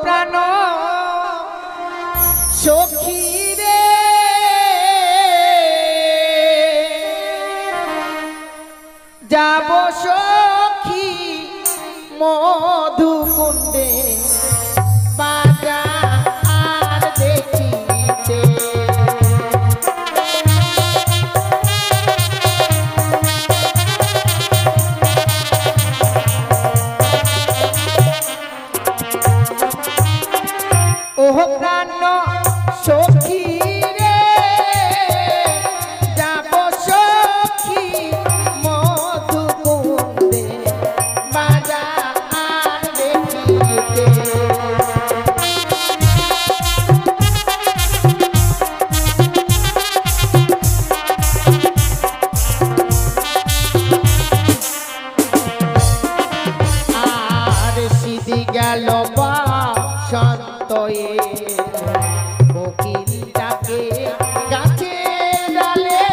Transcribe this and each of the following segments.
প্রাণ সখী রে যাব সখী মধুকুণ্ডে বাজার দেখিতে ওহ প্রাণ সখী রে যাব সখী মধুকুণ্ডে বাজার দেখিতে আর সিধি গেল সন্তয়ে কোকিল ডাকে গাছে ডালে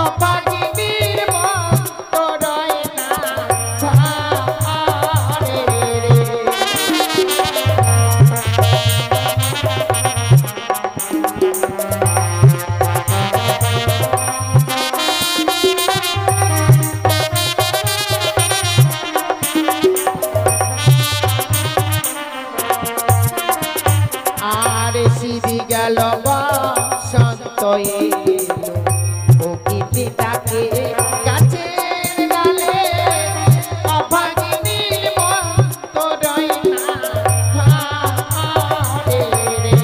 অপাগিনীর মন্ত রয় না ঘরে রে আর সিধি গেল বসন্ত এলো কোকিল ডাকে গাছের ডালে অভাগিনীর মন্ত রয় না ঘরে রে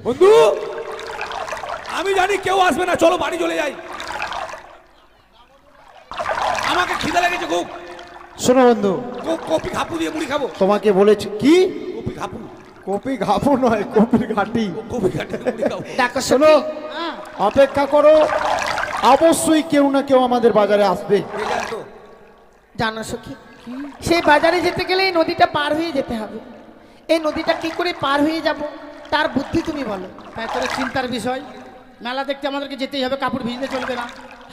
বন্ধু আমি জানি কেউ আসবে না, চলো বাড়ি চলে যাই, আমাকে খিদে লেগেছে খুব। শোনো বন্ধু, কপি ঘাপু দিয়ে মুড়ি খাবো। তোমাকে বলেছি কি? কপি ঘাপু। কপি ঘাপু নয়, কপির ঘাটি। কপি ঘাটি মুড়ি খাবো। ডাকো শোনো, অপেক্ষা করো, অবশ্যই কেউ না কেউ আমাদের বাজারে আসবে। জানো সখী, সেই বাজারে যেতে গেলে এই নদীটা পার হয়ে যেতে হবে। এই নদীটা কি করে পার হয়ে যাব তার বুদ্ধি তুমি বলো। তাই তোর চিন্তার বিষয়, মেলা দেখতে আমাদেরকে যেতেই হবে, কাপড় ভিজলে চলবে না।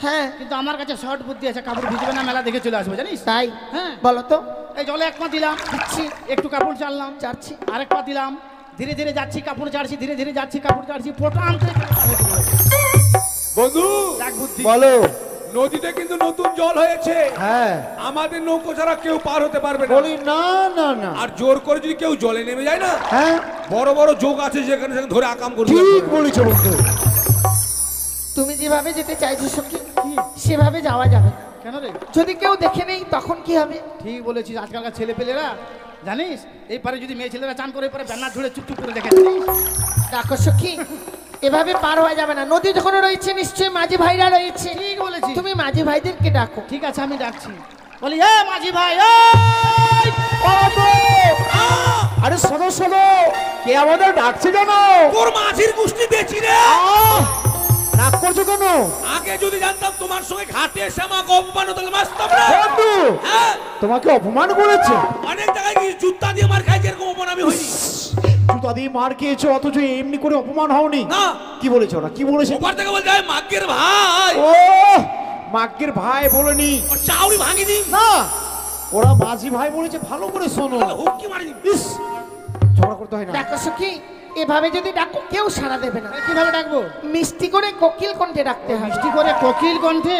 হ্যাঁ, কিন্তু আমার কাছে শর্ট বুদ্ধি আছে, কাপড় ভিজবে না, মেলা দেখে চলে আসবো, জানিস? তাই? হ্যাঁ, বলো তো। এই জলে এক পা দিলাম, দিচ্ছি, একটু কাপড় চাললাম, চাচ্ছি, আরেক পা দিলাম, ধীরে ধীরে যাচ্ছি, কাপড় চাড়ছি, ধীরে ধীরে যাচ্ছি, কাপড় চাড়ছি, ফোটা আনতে বন্ধু এক বুদ্ধি। বলো। নদীতে কিন্তু নতুন জল হয়েছে, হ্যাঁ, আমাদের নৌকো ছাড়া কেউ পার হতে পারবে না। বলি না না না, আর জোর করে যদি কেউ জলে নেমে যায় না, হ্যাঁ বড় বড় যোগ আছে যেখানে সেখানে ধরে আকাম করবে। ঠিক বলেছো বন্ধু। তুমি যেভাবে যেতে চাইছো সখী, সেভাবে যাওয়া যাবে না। কেন রে? যদি কেউ দেখে নেই তখন কি হবে? ঠিক বলেছিস, আজকালকার ছেলে পেলেরা জানিস এই পারে যদি মেয়ে ছেলেরা চান করে পরে ব্যানার ধরে চুপচুপ করে দেখে। দেখো সখী, এভাবে পার হওয়া যাবে না। নদী যখন রয়েছে নিশ্চয়ই মাঝি ভাইরা রয়েছে। ঠিক বলেছিস, তুমি মাঝি ভাইদেরকে ডাকো। ঠিক আছে আমি ডাকছি, বলি এ মাঝি ভাই, আরে শোনো শোনো, কে আমাদের ডাকছে জানো? তোর মাঝির গোষ্ঠী বেচি রে। রাগ করছো কেন? আগে যদি জানতাম তোমার সঙ্গে ঘাটে এসে আমাকে অপমান হতো বাঁচতাম না। বন্ধু, হ্যাঁ, তোমাকে অপমান করেছে? অনেক জায়গায় গিয়ে জুতা দিয়ে মার খাইছে, এরকম অপমান আমি হইনি। জুতা দিয়ে মার খেয়েছো, অথচ এমনি করে অপমান হওনি? না। কি বলেছো ওরা? কি বলেছে? ওপার থেকে বলতে হয় মাগ্গের ভাই। ও মাগ্গের ভাই বলেনি, ওর চাউরি ভাঙি দি না, ওরা মাঝি ভাই বলেছে। ভালো করে শোনো, হুক্কি মারি দি। ইস, ঝগড়া করতে হয় না। দেখো সখী, এভাবে যদি ডাকো কেউ সাড়া দেবে না। কিভাবে ডাকবো? মিষ্টি করে কোকিল কণ্ঠে ডাকতে হবে। মিষ্টি করে কোকিল কণ্ঠে?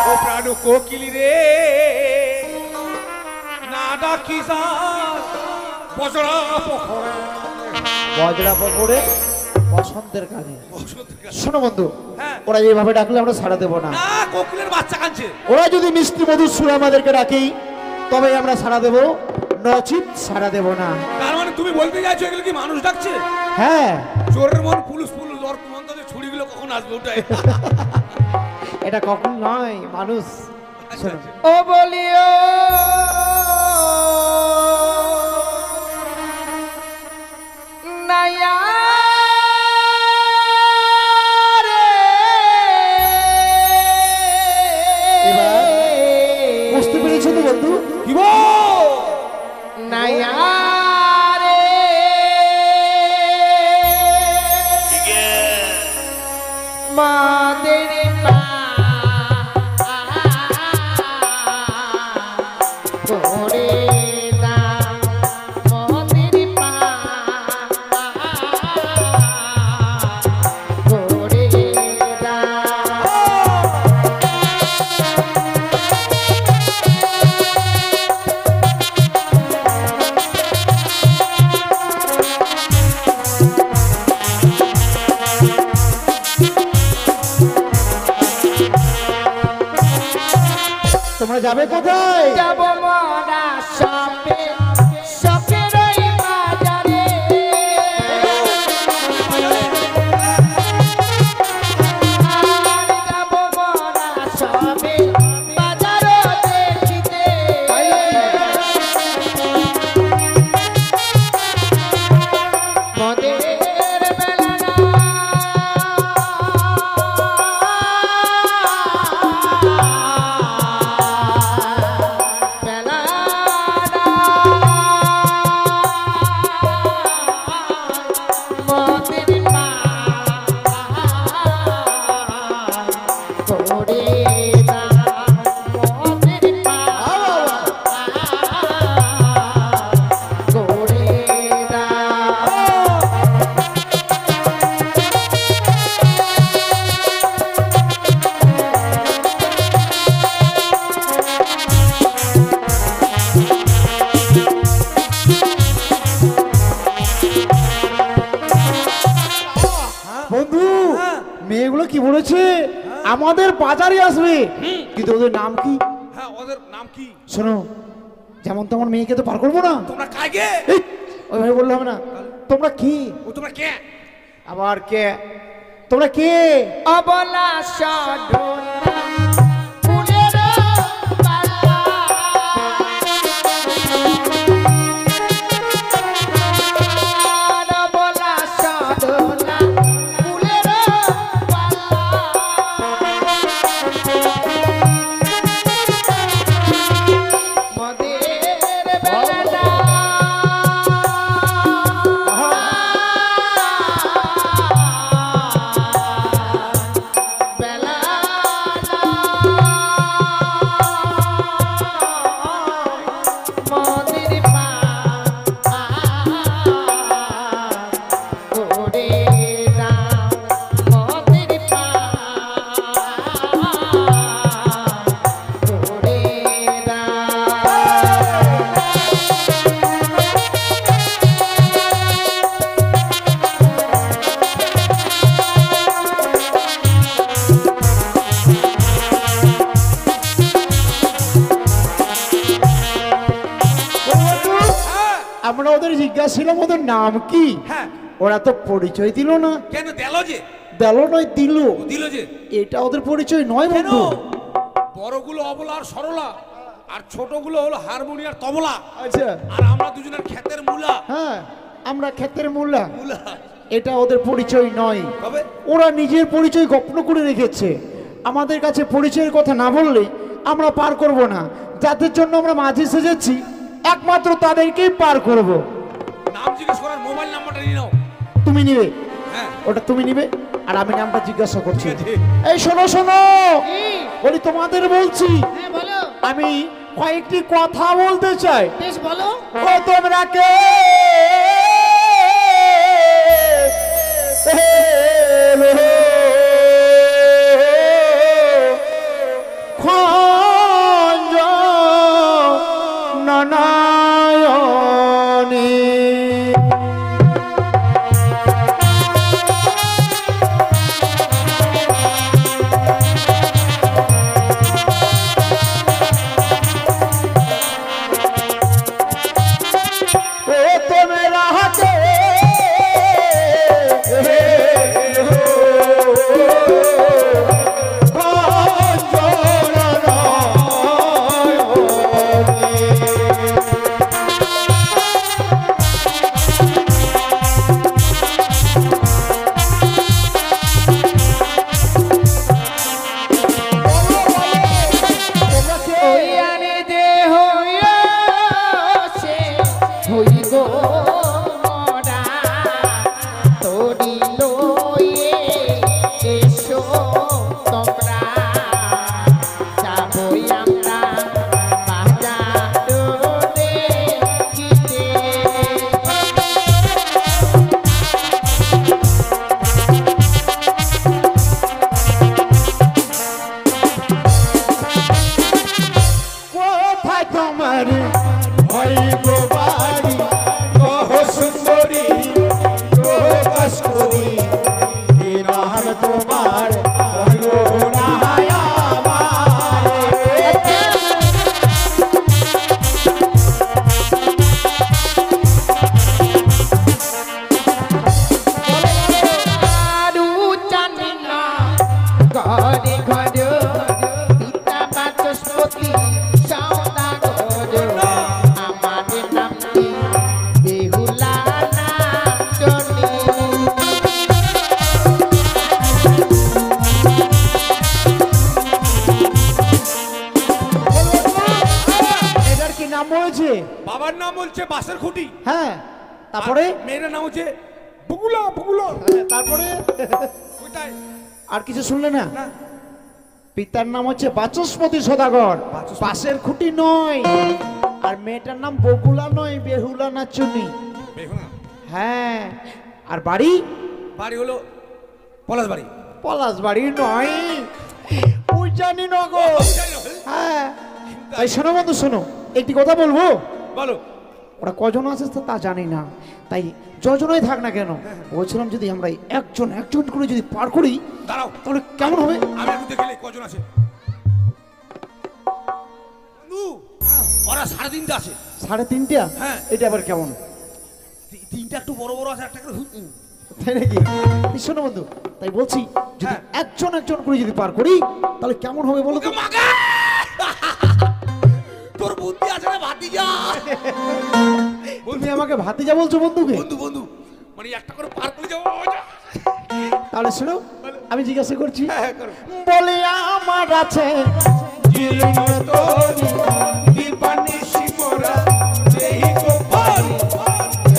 ও প্রাণ কোকিলি রে না ডাকিস বজরা পখরে বজরা পকড়ে বসন্তের কানে। শোনো বন্ধু, হ্যাঁ। ওরা এইভাবে ডাকলে আমরা সাড়া দেবো না। না কোকিলের বাচ্চা কাঁদছে। ওরা যদি মিষ্টি মধুর সুরে আমাদেরকে ডাকি তবে আমরা সাড়া দেবো, নচিত সাড়া দেবো না। তার মানে তুমি বলতে চাইছো এগুলো কি মানুষ ডাকছে? হ্যাঁ, চোরের মন পুলিশ পুলিশ ওর মন থেকে ছুরিগুলো কখন আসবে ওটাই। এটা কখন নয়, মানুষ। শোনো, ও বলিও নায়া রে। এবার বুঝতে পেরেছো তো বন্ধু? কি গো? নায়া রে মাদের পা করে না মদের পা করে না। তোমরা যাবে কোথায়? যাব মরা শপে শপের ওই বাজারে। আর যাব মরা শপে বাজার দেখিতে। মদের বেলা বন্ধু, মেয়েগুলো কি বলেছে? আমাদের বাজারে আসবে, কিন্তু ওদের নাম কি? হ্যাঁ ওদের নাম কি? শোনো, যেমন তেমন মেয়েকে তো পার করবো না। তোমরা কাকে? এই, ওইভাবে বললে হবে না। তোমরা কি? ও তোমরা কে? আবার কে? তোমরা কে? অবলা সাধনা ফুলের পালা। অবলা সাধনা ফুলের পালা। মদের বেলা বেলা মদের পা করে দাও মদের পা করে হ্যাঁ আমরা ওদের জিজ্ঞাসা ছিলাম ওদের নাম কি। হ্যাঁ ওরা তো পরিচয় দিল না। কেন দিল যে? দিল নয়, দিল। দিল যে এটা ওদের পরিচয় নয় কেন? বন্ধু। বড়গুলো অবলা আর সরলা আর ছোটগুলো হলো হারমোনি আর তবলা আচ্ছা, আর আমরা দুজনের ক্ষেতের মূলা হ্যাঁ, আমরা ক্ষেতের মূল্যা। মূলা এটা ওদের পরিচয় নয়। তবে ওরা নিজের পরিচয় গোপন করে রেখেছে। আমাদের কাছে পরিচয়ের কথা না বললে আমরা পার করব না। যাদের জন্য আমরা মাঝি সেজেছি একমাত্র তাদেরকেই পার করব। নাম জিজ্ঞেস করার মোবাইল নাম্বারটা নিয়ে নাও। তুমি নিবে? হ্যাঁ ওটা তুমি নিবে, আর আমি নামটা জিজ্ঞাসা করছি। ঠিক আছে। এই শোনো শোনো, বলি তোমাদের বলছি, হ্যাঁ বলো। আমি কয়েকটি কথা বলতে চাই। বেশ বলো। ও তোমরা কে খঞ্জ নয়নে বাবার নাম বলছে বাসের খুঁটি। হ্যাঁ, তারপরে মেয়ের নাম হচ্ছে বুগুলা বুগুলা। তারপরে ওইটাই। আর কিছু শুনলে না? পিতার নাম হচ্ছে বাচস্পতি সদাগর, বাসের খুঁটি নয়। আর মেয়েটার নাম বকুলা নয়, বেহুলা নাচুনি। বেহুলা? হ্যাঁ। আর বাড়ি? বাড়ি হলো পলাশ বাড়ি। পলাশ বাড়ি নয়, উজানি নগর। হ্যাঁ। তাই শোনো বন্ধু, শোনো, একটি কথা বলবো। বলো। ওরা কজন আছে তা জানি না, তাই যজনই থাক না কেন, বলছিলাম যদি আমরা একজন একজন করে যদি পার করি দাঁড়াও, তাহলে কেমন হবে? আমি একটু দেখে কজন আছে। ওরা 3.5 আছে। 3.5? হ্যাঁ। এটা আবার কেমন? 3টা একটু বড় বড় আছে, একটা করে তাই নাকি? শোনো বন্ধু, তাই বলছি যদি একজন একজন করে যদি পার করি তাহলে কেমন হবে বলো তো? তোর বুদ্ধি আছে না ভাতিজা? তুমি আমাকে ভাতিজা বলছো বন্ধুকে? বন্ধু বন্ধু মানে একটা করে পার করে যাবো। তাহলে শোনো, আমি জিজ্ঞাসা করছি। বলে আমার আছে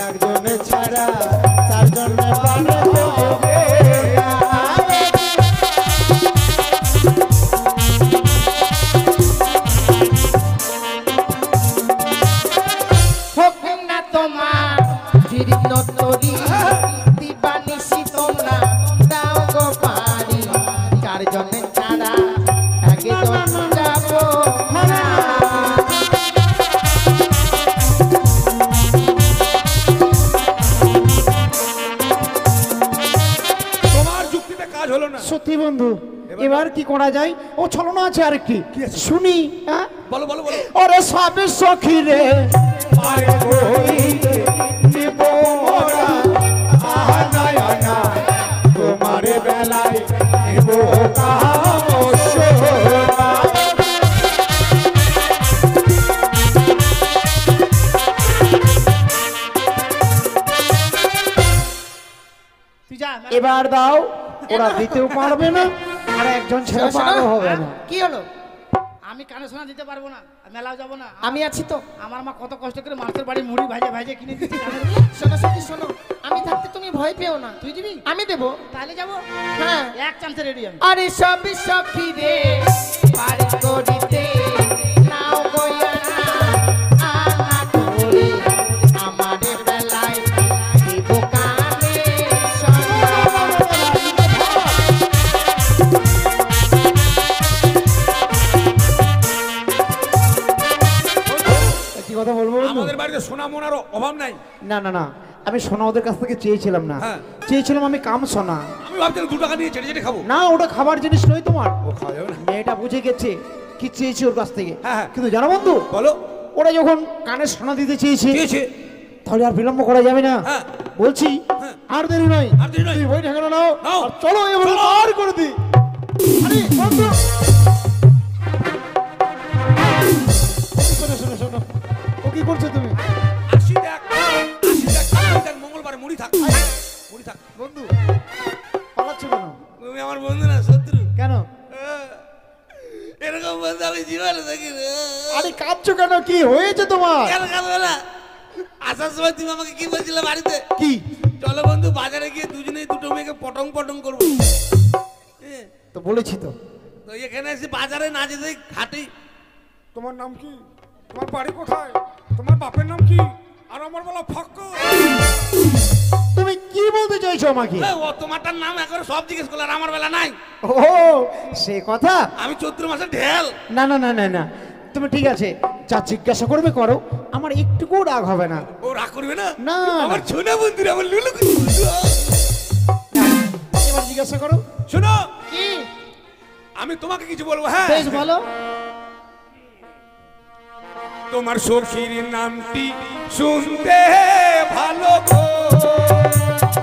একজনে ছাড়া চারজনে সত্যি বন্ধু, এবার কি করা যায়? ও ছলনা আছে আরেকটি, শুনি। হ্যাঁ বলো বলো বলো। ওরে সবে সখী রে আরে কইতে নিব মোরা আনায়া না তোমারে বেলায় নিব কামসোরা। এবার দাও, ওরা দিতেও পারবে না আর একজন ছেড়ে পারও হবে না। কি হলো? আমি কানে শোনা দিতে পারবো না, মেলাও যাবো না। আমি আছি তো। আমার মা কত কষ্ট করে মাছের বাড়ি মুড়ি ভাজে ভাজে কিনে দিচ্ছে। শোনো সখী শোনো, আমি থাকতে তুমি ভয় পেও না। তুই দিবি? আমি দেবো। তাহলে যাবো। হ্যাঁ, এক চান্সে রেডি আমি। আরে সব সখী রে পার করিতে নাও গয়া সোনার অভাব নাই। না না না, আমি সোনা ওদের কাছ থেকে চেয়েছিলাম না। হ্যাঁ। চেয়েছিলাম আমি কাম সোনা। আমি ভাবছিলাম 2 টাকা নিয়ে চেটে চেটে খাবো। না, ওটা খাবার জিনিস নয় তোমার। ও খাওয়া যাবে না। মেয়েটা বুঝে গেছে কি চেয়েছি ওর কাছ থেকে। হ্যাঁ, হ্যাঁ। কিন্তু জানো বন্ধু, বলো। ওরা যখন কানে সোনা দিতে চেয়েছে, চেয়েছে। তাহলে আর বিলম্ব করা যাবে না। হ্যাঁ। বলছি হ্যাঁ। আর দেরি নয়, আর দেরি নয়। তুমি বই ঢাকানো নাও, নাও। আর চলো এবার চলো। পার করে দিই। আরে বন্ধু, শোনো শোনো শোনো, ও কি করছো তুমি? আসি দেখ, মঙ্গলবারে মুড়ি থাক, মুড়ি থাক। বন্ধু পালাচ্ছ কেন? তুমি আমার বন্ধু না শত্রু? কেন? এরকম বন্ধু আমি জীবনে দেখি রে। আরে কাঁদছো কেন? কি হয়েছে তোমার? কেন কাঁদবে না? আসার সময় তুমি আমাকে কি বলছিলে বাড়িতে? কি? চলো বন্ধু বাজারে গিয়ে দুজনেই দুটো মেয়েকে পটং পটং করবো। তো বলেছি তো। তো এখানে এসে বাজারে না যেতে ঘাটে। তোমার নাম কি? তোমার বাড়ি কোথায়? তোমার বাপের নাম কি? আর আমার বলা ফক্ক। তুমি কি বলতে চাইছো আমাকে? ও তোমারটার নাম এখন সব জিজ্ঞেস করলে আর আমার বেলা নাই। ও সে কথা। আমি চৈত্র মাসে ঢেল। না না না না না, তুমি ঠিক আছে যা জিজ্ঞাসা করবে করো, আমার একটুকু রাগ হবে না। ও রাগ করবে না? না, আমার না। ছোনা বন্ধুরা আমার লুলু। এবার জিজ্ঞাসা করো। শোনো, কি? আমি তোমাকে কিছু বলবো। হ্যাঁ, বেশ বলো। তোমার সখীর নামটি শুনতে ভালো গো,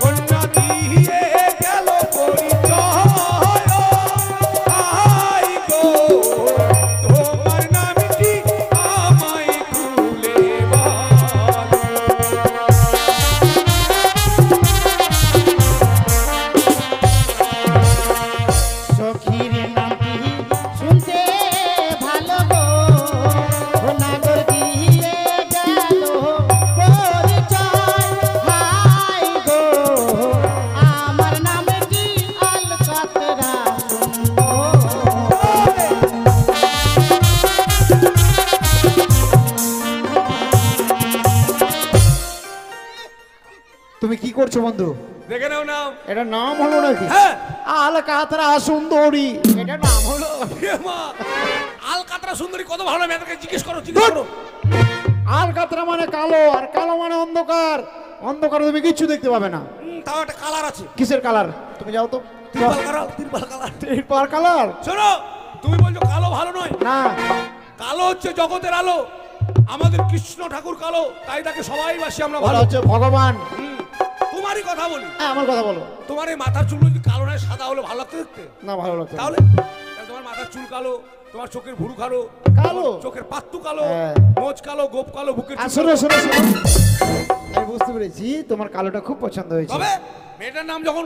কন্যা দিয়ে গেল পরিচয়। আই গো, তোমার নামটি আমায় খুলে বলো। সখীর নামটি শুনতে ভালো গো, সোনাগর দিয়ে গেল পরিচয়। হাই গো, আমার নামটি আলকাতরা তুমি কি করছো বন্ধু? দেখে নাও নাম। এটা নাম হলো নাকি? হ্যাঁ। আল কাতরা সুন্দরী, এটা নাম হলো? এ মা, আলকাতরা সুন্দরী কত ভালো, মেয়েটাকে জিজ্ঞেস করো, জিজ্ঞেস করো। আল কাতরা মানে কালো, আর কালো মানে অন্ধকার। অন্ধকারে তুমি কিচ্ছু দেখতে পাবে না। তাও একটা কালার আছে। কিসের কালার? তুমি যাও তো। তিরপাল কালার, তিরপাল কালার। তিরপাল কালার? শোনো, তুমি বলছো কালো ভালো নয়। না, কালো হচ্ছে জগতের আলো। আমাদের কৃষ্ণ ঠাকুর কালো, তাই তাকে সবাই বাসি আমরা ওরা ভালো। হচ্ছে ভগবান। তোমারই কথা বলি। হ্যাঁ, আমার কথা বলো। তোমার এই মাথার চুল যদি কালো নয় সাদা হলে ভালো লাগতো দেখতে। না, ভালো লাগছে না। তাহলে তোমার মাথার চুল কালো, তোমার চোখের ভুরু কালো, কালো? চোখের পাত্তু কালো, হ্যাঁ। মোচ কালো, গোপ কালো, বুকের আর চুল শোনো কালো। শোনো শোনো, আমি বুঝতে পেরেছি তোমার কালোটা খুব পছন্দ হয়েছে। তবে মেয়েটার নাম যখন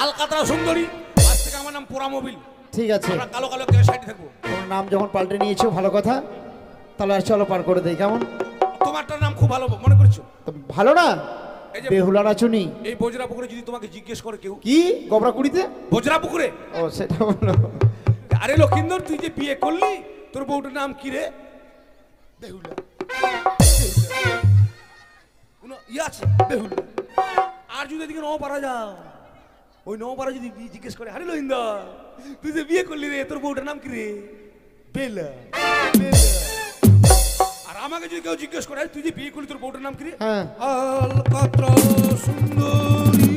আলকাতরা সুন্দরী, আজ থেকে আমার নাম পোড়া মোবিল। ঠিক আছে, আমরা কালো কালো কে সাইডে থাকবো। তোমার নাম যখন পাল্টে নিয়েছো ভালো কথা, তাহলে আর চলো পার করে দেই, কেমন? তোমারটার নাম খুব ভালো মনে করছো? তো ভালো না? এই যে বেহুলা নাচুনি। এই বজরা পুকুরে যদি তোমাকে জিজ্ঞেস করে কেউ, কি গবরা কুড়িতে? বজরা পুকুরে, ও সেটা বলো। আরে লক্ষিন্দর তুই যে বিয়ে করলি তোর বউটার নাম কি রে? বেহুলা। কোনো ইয়ে আছে বেহুলা। আর যদি এদিকে নওপাড়া যাও, ওই নওপাড়া যদি জিজ্ঞেস করে আরে লক্ষিন্দর তুই যে বিয়ে করলি রে তোর বউটার নাম কি রে? বেলা। বেলা। আর আমাকে যদি কেউ জিজ্ঞেস করে তুই যে বিয়ে করলি তোর বউটার নাম কি রে? হ্যাঁ, আলকাতরা সুন্দরী।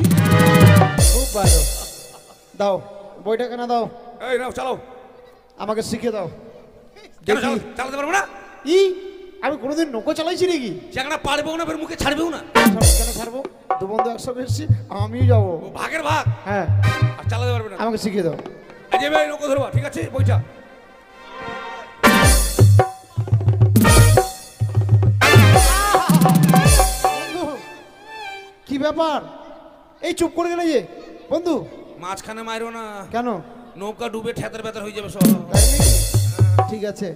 খুব ভালো। দাও বইটা কেন দাও, এই নাও চালাও। আমাকে শিখে দাও। কেন দেখি। চালাতে পারবো না? ই আমি কোনোদিন নৌকো চালাইছি নাকি? সেখানে পারবেও না, ফের মুখে ছাড়বেও না। কেন ছাড়বো? দু বন্ধু একসঙ্গে এসছি, আমিও যাবো। ও ভাগের ভাগ। হ্যাঁ, আর চালাতে পারবে না। আমাকে শিখিয়ে দাও। এই যে ভাই নৌকো ধরবা, ঠিক আছে বইটা। বন্ধু কি ব্যাপার, এই চুপ করে গেলে যে বন্ধু? মাঝখানে মারো না, কেন? নৌকা ডুবে ঠেতার বেতার হয়ে যাবে সব। তাই নাকি? ঠিক আছে,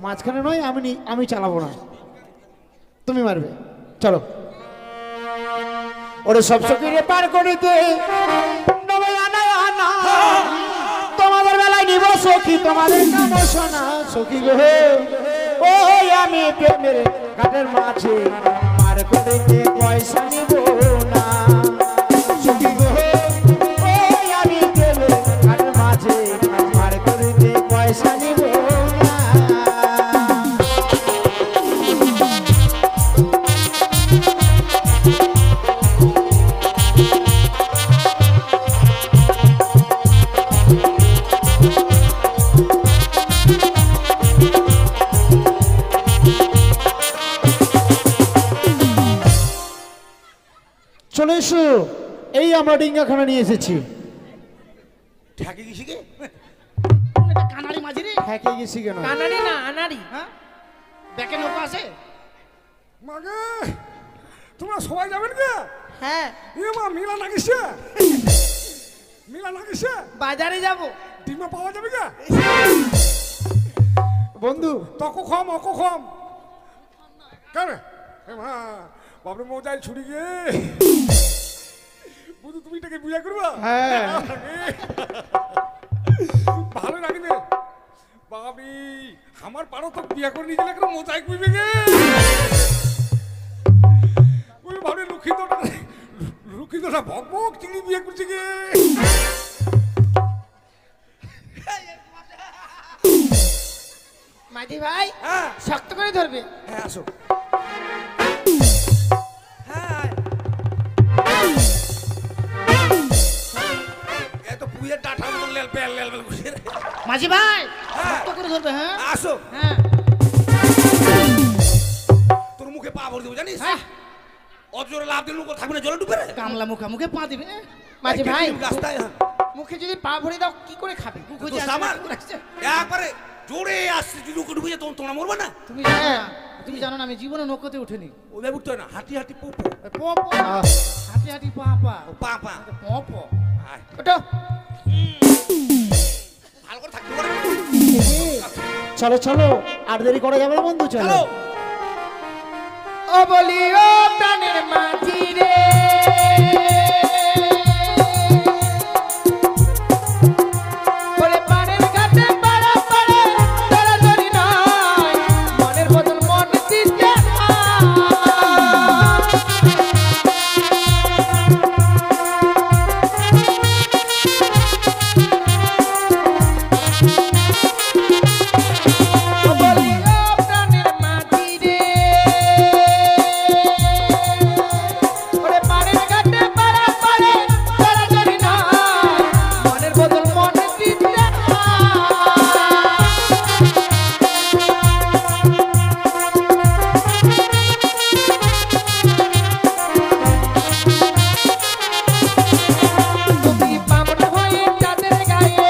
মাঝখানে নয়, আমি চালাবো না, তুমি মারবে। চলো। ওরে সব সকিরে পার করিতে নবে আনা আনা, তোমাদের বেলায় নিব সখী, তোমাদের নাম শোনা সখী গো। ওই আমি প্রেমের ঘাটের মাঝে পার করিতে পয়সা নিব না সখী গো। ওই আমি প্রেমের ঘাটের মাঝে পার করিতে পয়সা নিব না। চলে এসো, এই আমরা ডিঙ্গাখানা নিয়ে এসেছি। ঠেকে গেছি কে? এটা কানাড়ি মাঝি রে। হ্যাকে গেছি কেন? কানাড়ি না আনাড়ি। হ্যাঁ ব্যাকে নৌকা আছে। মাগে তোমরা সবাই যাবেন কে? হ্যাঁ এ মা মিলা না গেছে, মিলা না গেছে, বাজারে যাব। ডিমা পাওয়া যাবে কে? বন্ধু তক খম অক খম কেন? এ মা বাবরে মজাই ছুরি গে বুঝু তুমি এটাকে বিয়ে করবা? হ্যাঁ। ভালো লাগবে বাবরি, আমার পারো তো বিয়ে করে নিয়ে গেলে মজাই কুইবে গে। ওই ভাবরে লুকিতটা ভক ভক চিংড়ি বিয়ে করছে গে। মাঝি ভাই হ্যাঁ শক্ত করে ধরবে। হ্যাঁ আসো। হ্যাঁ এত পুয়ের ডাটা মতন লেল পেল লেল পেল ঘুরে রে। মাঝি ভাই হ্যাঁ। শক্ত করে ধরবে। হ্যাঁ আসো, হ্যাঁ তোর মুখে পা ভরে দেবো জানিস? হ্যাঁ। অত জোরে লাভ দিলে লোক থাকবে না, জলে ডুবে রে। কামলা মুখে মুখে পা দিবে। মাঝি ভাই রাস্তায় মুখে যদি পা ভরে দাও কি করে খাবে? তো আমার একবারে জোরে আসছে, যদি লোকে ডুবে যায় তখন তোমরা মরবে না। তুমি জানো না, তুমি জানো না আমি জীবনে নৌকাতে উঠিনি। ওদের উঠতে হয় না, হাঁটি হাঁটি পো পো। প প হাঁটি হাঁটি পা পা ও পা পা। প প। আয়, ওটো ভালো করে থাকতে পারে। চলো চলো, আর দেরি করা যাবে না বন্ধু, চলো। চলো। ও বলি ও প্রাণের মাঝি রে, ওরে পানের ঘাটে পাড়া পাড়ে দরাদরি নয়, মনের বদল মন দিতে ও বলি ও প্রাণের মাঝি রে, ওরে পানের ঘাটে পাড়া পাড়ে দরাদরি নয়, মনের বদল মন দিতে তুমি বামন হয়ে চাঁদের গায়ে,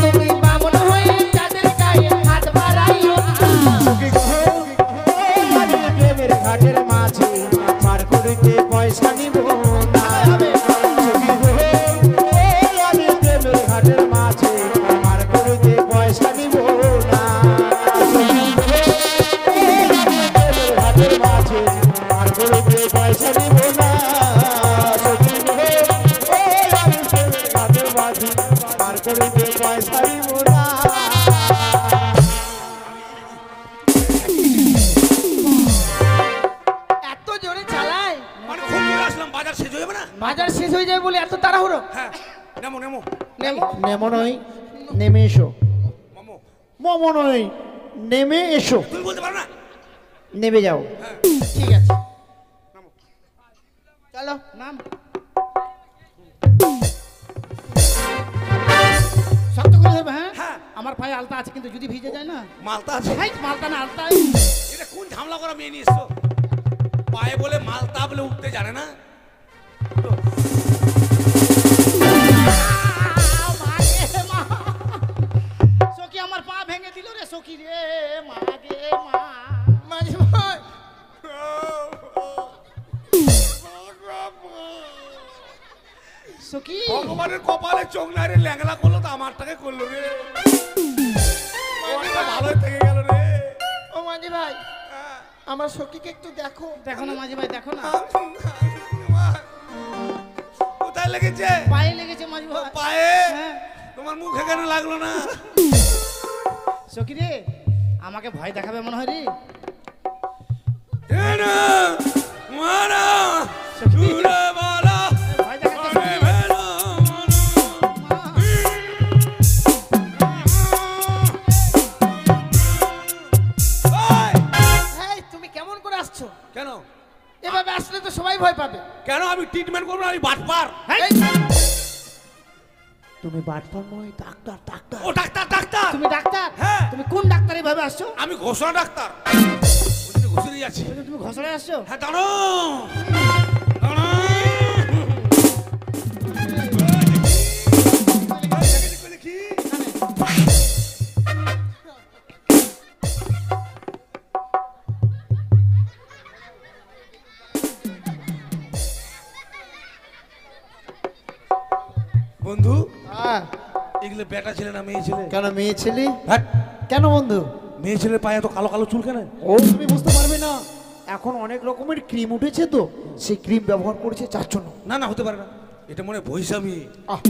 তুমি বামন হয়ে চাঁদের গায়ে হাত বাড়াইও না। প্রেমের ঘাটের মাঝে পার করিতে পয়সা নিব না। আমি প্রেমের ঘাটের মাঝে পার করিতে পয়সা নিব না। প্রেমের ঘাটের মাঝে পার করিতে পয়সা নিব না। আমি প্রেমের ঘাটের মাঝে পার করিতে পয়সা নিব না। এত জোরে চালায়, মানে খুব দূরে আসলাম, বাজার শেষ হয়ে যাবে না। বাজার শেষ হয়ে যাবে বলে এত তাড়াহুড়ো। হ্যাঁ নেমো নেমো নেমো। নেমো নয়, নেমে এসো। মামো, মোমো নয়, নেমে এসো। তুমি বলতে পারো না? নেমে যাও। ঠিক আছে চলো নাম শক্ত করে ধরবে। হ্যাঁ হ্যাঁ। আমার পায়ে আলতা আছে কিন্তু যদি ভিজে যায় না। মালতা আছে? হাই মালতা না আলতা। এটা কোন ঝামেলা করা মেয়ে নিয়ে এসছো? পায়ে বলে মালতা বলে উঠতে জানে না। তো, সখী আমার পা ভেঙে দিল রে সখী রে মা গে মা। মাঝি ভাই সখী ভগবানের কপালে চোখ নাই রে, ল্যাংলা করলো তো আমারটাকে করলো রে। ওটা ভালোই থেকে গেল রে। ও মাঝি ভাই আমার সখীকে একটু দেখো। দেখো না মাঝি ভাই দেখো না। কোথায় লেগেছে? পায়ে লেগেছে মাঝি ভাই। পায়ে? হ্যাঁ। তোমার মুখে কেন লাগলো না? সখী রে আমাকে ভয় দেখাবে মনে হয় রে। এনা, মানা, সখী। সুরে বালা, ভয় দেখাচ্ছে আরে সখী। ভেলা, ওই, এই তুমি কেমন করে আসছো? কেন এভাবে আসলে তো সবাই ভয় পাবে। কেন আমি ট্রিটমেন্ট করবো না? আমি বাটপার। এই, তুমি বাটপারময় ডাক্তার, ডাক্তার। ও ডাক্তার ডাক্তার, তুমি ডাক্তার? হ্যাঁ। তুমি কোন ডাক্তার এভাবে আসছো? আমি ঘোষণা ডাক্তার। ঘুষড়ে যাচ্ছি। তুমি ঘষড়ে আসছো? হ্যাঁ দাঁড়ো দাঁড়ো। দেখি বন্ধু, হ্যাঁ, এগুলো বেটা ছেলে না মেয়ে ছেলে? কেন মেয়ে ছেলে? হ্যাঁ, কেন বন্ধু? মেয়ে ছেলের পায়ে তো কালো কালো চুল কেন? ও তুমি বুঝতে পারবে না, এখন অনেক রকমের ক্রিম উঠেছে তো, সেই ক্রিম ব্যবহার করেছে যার জন্য। না না, হতে পারে না, এটা মনে হয় ভৈষা মেয়ে। আহ,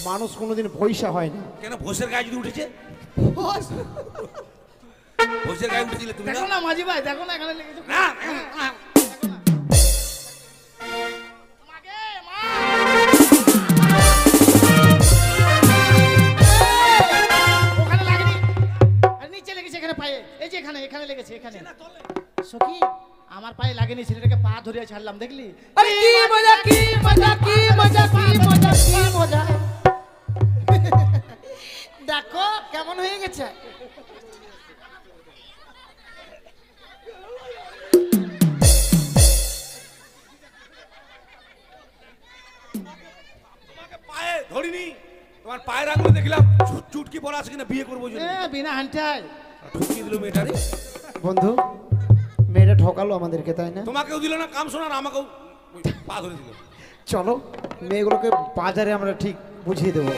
মানুষ কোনোদিন পয়সা হয় না। কেন ভৈষের গায়ে যদি উঠেছে? ভৈষের গায়ে উঠেছিলে তুমি? দেখো না মাঝি ভাই, দেখো না এখানে লেগেছে। না না, তোমাকে, মা! ওখানে লাগেনি। আর নিচে লেগেছে এখানে পায়ে। এই যে এখানে, এখানে লেগেছে এখানে। সখী, আমার পায়ে লাগেনি, ছেলেটাকে পা ধরিয়ে ছাড়লাম, দেখলি? আরে কি মজা, কি মজা, কি মজা, কি মজা, কি মজা। দেখো কেমন হয়ে গেছে। তোমাকে পায়ে ধরিনি, তোমার পায়ের আঙুলে দেখলাম চুটকি পড়া আছে কিনা বিয়ে করবো জন্য। বিনা হান্টায় ঠকিয়ে দিল মেয়েটারে। বন্ধু, মেয়েটা ঠকালো আমাদেরকে, তাই না? তোমাকেও দিল না কাম শোনার, আমাকেও ওই পা ধরে দিল। চলো মেয়েগুলোকে বাজারে আমরা ঠিক বুঝিয়ে দেবো।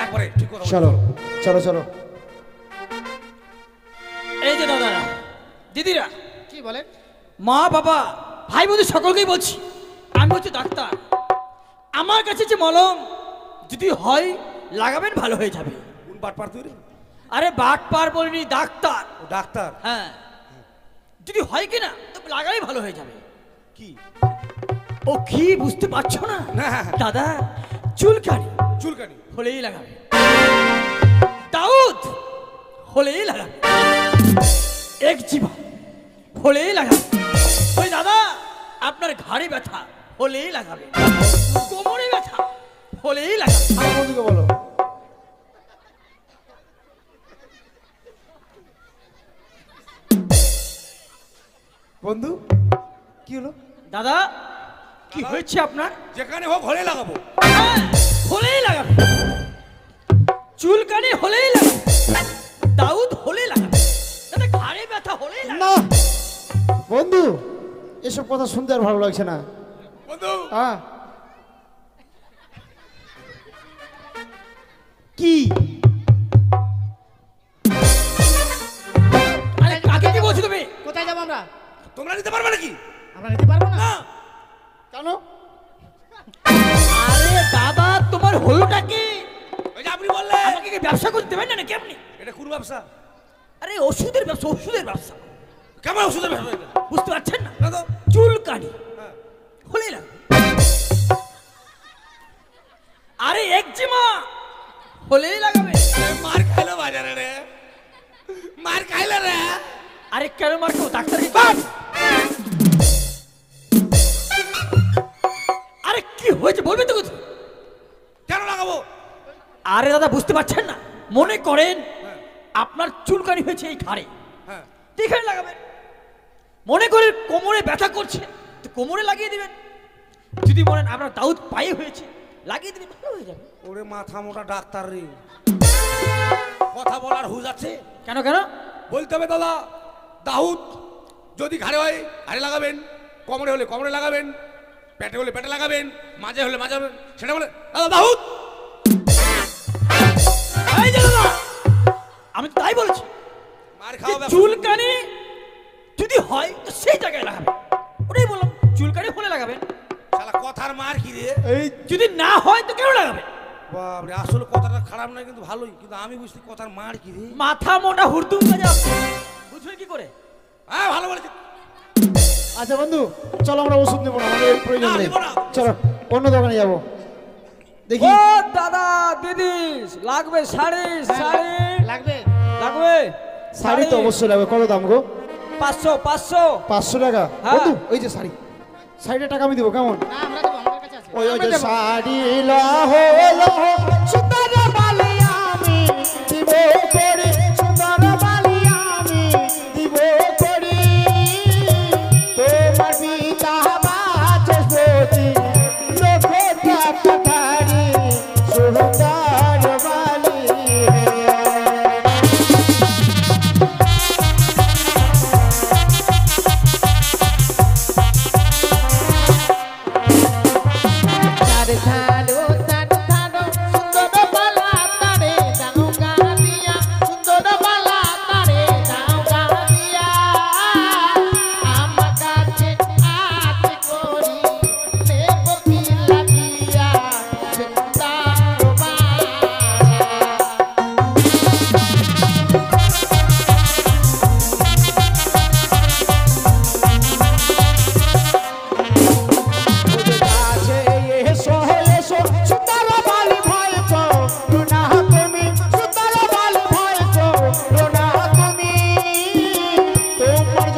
একবারে ঠিক কথা বলেছো। চলো চলো চলো। এই যে দাদারা, দিদিরা, কি বলেন? মা বাবা, ভাই বন্ধু সকলকেই বলছি, আমি হচ্ছে ডাক্তার। আমার কাছে যে মলম যদি হয় লাগাবেন, ভালো হয়ে যাবে। কোন বাট পার তুই রে? আরে বাট পার বলিনি, ডাক্তার। ও ডাক্তার। হ্যাঁ, যদি হয় কিনা তো লাগালেই ভালো হয়ে যাবে। কি? ও কি বুঝতে পারছো না? না। দাদা, চুলকানি চুলকানি হলেই লাগাবে, দাউদ হলেই লাগাবে, একজিমা হলেই লাগাবে, ওই দাদা আপনার ঘাড়ে ব্যথা হলেই লাগাবে, কোমরে ব্যথা হলেই লাগাবে। আমার বন্ধুকে বলো। বন্ধু, কি হলো? দাদা, কি হয়েছে আপনার? যেখানে হোক হলে লাগাবো। হ্যাঁ, হলেই লাগাবে, চুলকানি হলেই লাগাবে, দাউদ হলেই লাগাবে, দাদা ঘাড়ে ব্যথা হলেই লাগাবে। না বন্ধু, এসব কথা শুনতে আর ভালো লাগছে না। বন্ধু, হ্যাঁ, কি? আরে কাকে কি বলছো তুমি? কোথায় যাবো আমরা? তোমরা নিতে পারবে নাকি? আমরা নিতে পারবো না। না। কেন? আরে দাদা, তোমার হলোটা কি? ওই যে আপনি বললেন আমাকে কি ব্যবসা করতে দেবেন না নাকি আপনি? এটা কোন ব্যবসা? আরে ওষুধের ব্যবসা, ওষুধের ব্যবসা, কেমন ওষুধের ব্যবসা এটা? বুঝতে পারছেন না? না তো। চুলকানি হ্যাঁ। হলেই লাগাবে, আরে একজিমা হলেই লাগাবে। মার খাইলো বাজারে রে, মার খাইলো রে। আরে কেন মারবো? ডাক্তারকে আরে কি হয়েছে বলবে তো কিছু? কেন লাগাবো? আরে দাদা, বুঝতে পারছেন না? মনে করেন আপনার চুলকানি হয়েছে এই ঘাড়ে, হ্যাঁ। তো এখানে লাগাবেন। মনে করেন কোমরে ব্যথা করছে, তো কোমরে লাগিয়ে দিবেন। যদি বলেন আপনার দাউদ পায়ে হয়েছে, লাগিয়ে দিবেন, ভালো হয়ে যাবে। ওরে মাথা মোটা ডাক্তার রে, কথা বলার হুঁশ আছে? কেন কেন? বলতে হবে দাদা, দাউদ যদি ঘাড়ে হয় ঘাড়ে লাগাবেন, কোমরে হলে কোমরে লাগাবেন, পেটে হলে পেটে লাগাবেন, মাঝে হলে মাঝে লাগাবেন। সেটা বলে দাদা দাউদ। এই যে দাদা, আমি তো তাই বলছি, মার যে খাওয়া ব্যবসা। চুলকানি যদি হয় তো সেই জায়গায় লাগাবেন। ওটাই বললাম, চুলকানি হলে লাগাবেন, শালা কথার মার কি রে? এই যদি না হয় তো কেন লাগাবেন? বাপরে, আসলে কথাটা খারাপ নয়, কিন্তু ভালোই, কিন্তু আমি বুঝছি কথার মার কি রে। মাথা মোটা হুরদুম কাজা, বুঝবেন কি করে? হ্যাঁ, ভালো বলেছি। আচ্ছা বন্ধু, চলো আমরা ওষুধ নেবো না, আমাদের প্রয়োজন না, নেই। নেবো না। চলো অন্য দোকানে যাবো। দেখি ও দাদা, দিদি, লাগবে শাড়ি, শাড়ি লাগবে? লাগবে, শাড়ি তো অবশ্যই লাগবে। কত দাম গো? 500 500। 500 টাকা? হ্যাঁ। বন্ধু, ওই যে শাড়ি, শাড়িটার টাকা আমি দেবো, কেমন? না, আমরা দেবো, আমাদের কাছে আছে। ওই ওই যে শাড়ি লহো লহো সুন্দর বালি আমি দিব করে, সুন্দর বালি আমি দিব করে।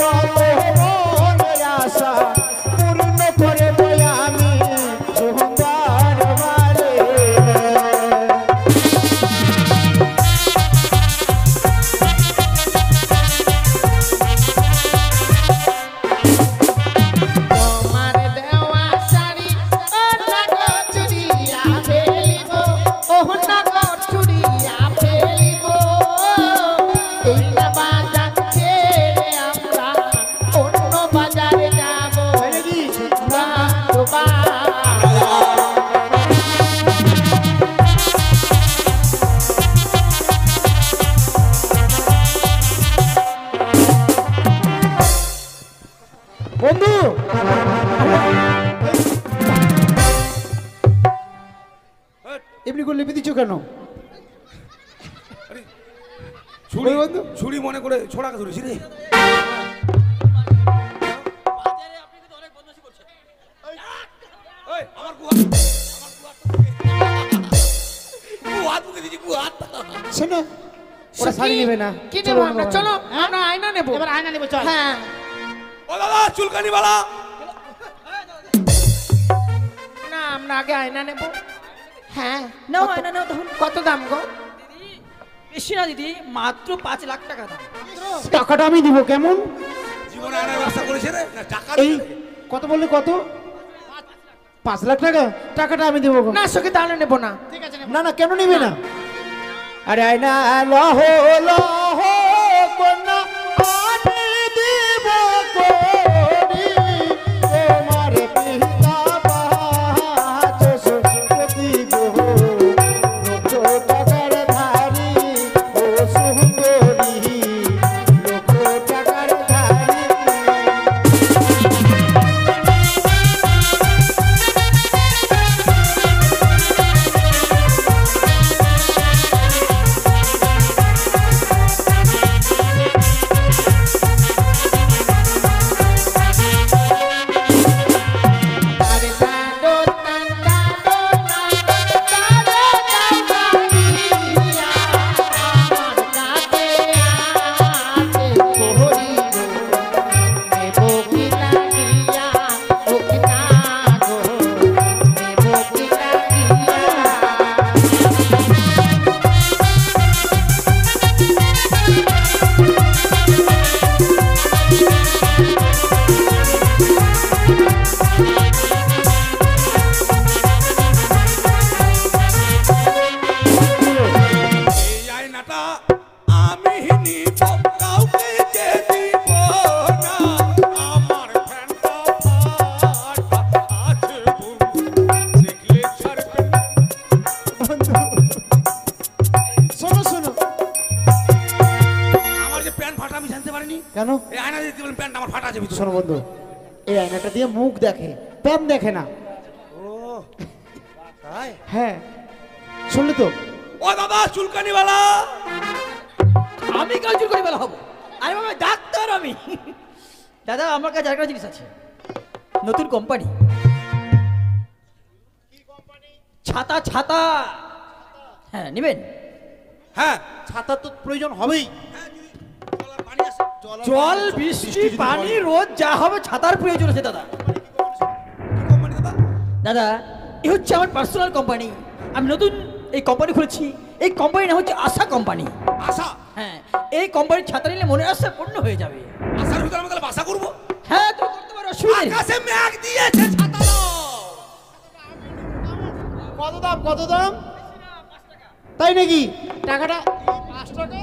যত মনের আশা পূর্ণ করে বই আমি সোমবার বারে। তোমার দেওয়া শাড়ি ও নাগো চুড়িয়া ফেলিব, ও নাগো চুড়িয়া ফেলিব। এই না বাজার ছেড়ে আমরা অন্য বাজারে যাব। বা বন্ধু এমনি করে লিপি দিচ্ছ কেন? ছুরি ওই বন্ধু। ছুরি মনে করে ছোড়াকে ধরেছি রে। ওই, আমার গুহাত মুখে দিয়েছি, গুহাত। শোনো ওরা শাড়ি নেবে না। কি চলো নেবো অন্য আমরা? বাজারে। চলো আমরা আয়না নেবো। এবার আয়না নেবো চল। হ্যাঁ ও দাদা চুলকানি বালা। না আমরা আগে আয়না নেবো। হ্যাঁ নাও কত- আয়না নাও তখন। কত দাম গো? বেশি না দিদি, মাত্র 5 লাখ টাকা দাম। টাকাটা আমি দিব কেমন? জীবনে আনার ব্যবস্থা করেছে রে না টাকা এই দিতে রে। কত বললে কত? 5 লাখ টাকা? টাকাটা আমি দেবো। না সখী তাহলে নেবো না। ঠিক আছে নেবো। না না কেন নিবে না? আরে আয়না লহ লহ কন্যা আনি দিব করি তোমার পিতা বাচস্পতি গো লক্ষ টাকার ধারি ও সুন্দরী লক্ষ টাকার ধারি। এই আয়নাটা আমি নিব, কাউকে যে দিব না। আমার ফ্যানটা ফাটা আছে বন্ধু, দেখলে ছাড়বে না। শোনো শোনো আমার যে প্যান্ট ফাটা আমি জানতে পারিনি। কেন? এই আয়না দিতে বলেন প্যান্ট আমার ফাটা আছে ভিতরে। শোনো বন্ধু এই আয়নাটা দিয়ে মুখ দেখে প্যান দেখে না। ও তাই? হ্যাঁ শুনলি তো? ও দাদা চুলকানি বালা। আমি কাল চুল করে বেলা হবো? আরে বাবা ডাক্তার আমি। দাদা আমার কাছে আরেকটা জিনিস আছে, নতুন কোম্পানি। ছাতা ছাতা। হ্যাঁ নেবেন? হ্যাঁ ছাতা তো প্রয়োজন হবেই। পানি আছে। জল বৃষ্টি পানি রোদ যা হবে ছাতার প্রয়োজন আছে দাদা। কি কোম্পানি দাদা? দাদা এ হচ্ছে আমার পার্সোনাল কোম্পানি। আমি নতুন এই কোম্পানি খুলেছি। এই কোম্পানির নাম হচ্ছে আশা কোম্পানি। আশা। হ্যাঁ এই কোম্পানির ছাতা নিলে মনের আশা পূর্ণ হয়ে যাবে। আশার ভিতরে আমি তাহলে বাসা করবো। হ্যাঁ তুমি করতে পারো, অসুবিধা নেই। আকাশে মেঘ দিয়েছে ছাতা দাও। কত দাম কত দাম? তাই নাকি? টাকাটা 5 টাকা?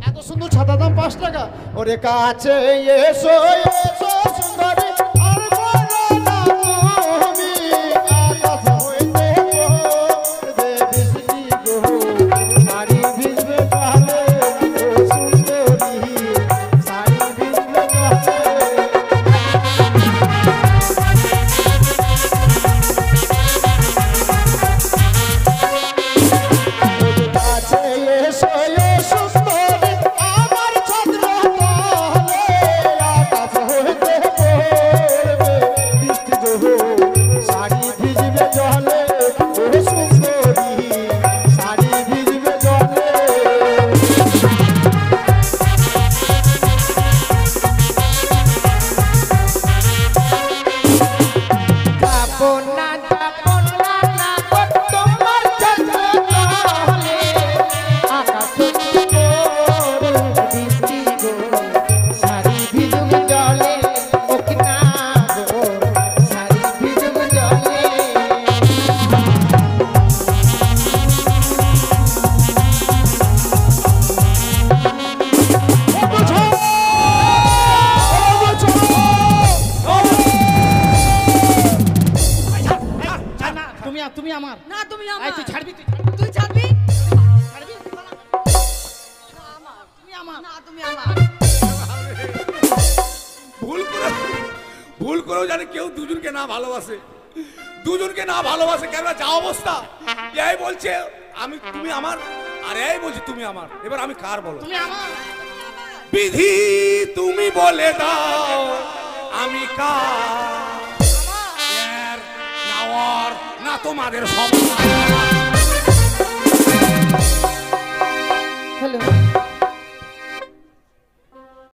এত সুন্দর ছাতা দাম 5 টাকা? ওরে কাছে এসো এসো সুন্দরী আর বলো না তুমি আকাশ হইতে পড়বে বৃষ্টি গো শাড়ি ভিজবে কালে ও সুন্দরী শাড়ি ভিজবে কালে। কাছে এসো এসো সুন্দরী আমার চন্দ্র তলে আকাশ হইতে আমার। না তুমি এই, আমার। তুই ছাড়বি, তুই তুই ছাড়বি? ছাড়বি? না আমার। তুমি আমার। না তুমি আমার। ভুল করেও জানে কেউ দুজনকে না ভালোবাসে, দুজনকে না ভালোবাসে কেন যা অবস্থা। এই বলছে তুমি আমার, আর এই বলছে তুমি আমার। এবার আমি কার বলো? তুমি আমার। বিধি তুমি বলে দাও আমি কার? না ওর, না তোমাদের সব